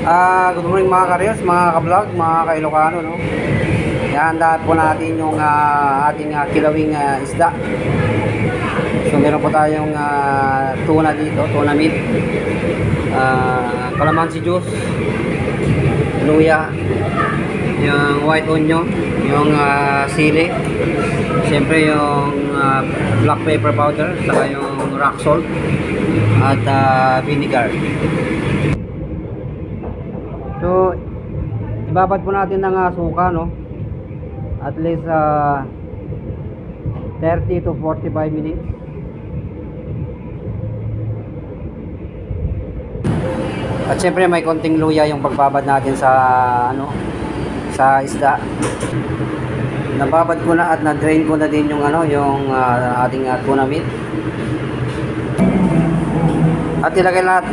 Good morning mga ka-reels, mga ka-vlog, mga ka-Ilocano, no? Ihahandaan po natin yung ating kilawing isda. So meron po tayong tuna dito, tuna meat, calamansi juice, luya, yung white onion, yung sili, siyempre yung black pepper powder, saka yung rock salt at vinegar. So ibabad po natin ng suka, no? At least 30 to 45 minutes. At syempre may konting luya yung pagbabad natin sa sa isda. Nababad ko na at na-drain ko na din yung yung ating tuna meat. At ilagay na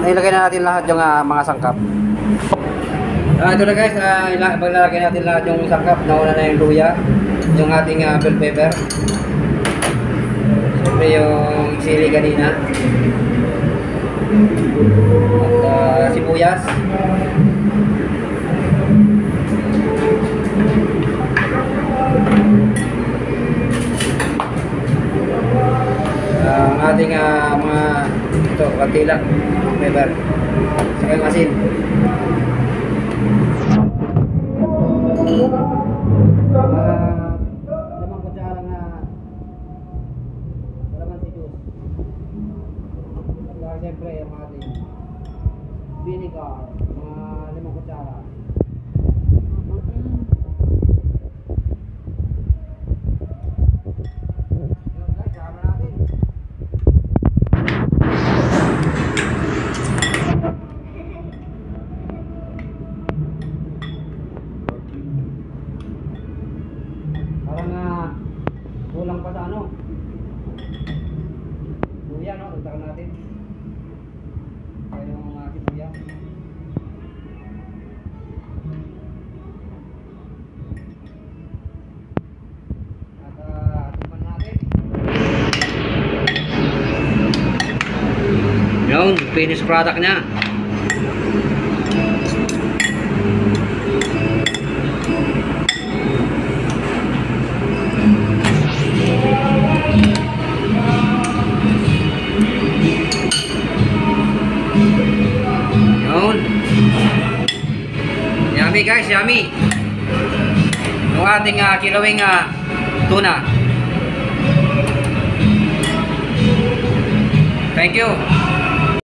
natin lahat yung mga sangkap. Ito na guys, paglalagay natin lahat yung sangkap. Nauna na yung luya, yung ating bell pepper, siyempre yung sili kanina, at sibuyas, ang ating mga katila, pepper, saka yung asin. Limang kutsara na calamansi juice. At siyempre yung ating vinegar, mga 5 kutsara. Kulang pa sa luya, no? Dagdagan natin. Kaya yung luya. At tikman natin. Yun, finished product niya. Yummy guys, yummy. Yung ating kilawing tuna. Thank you.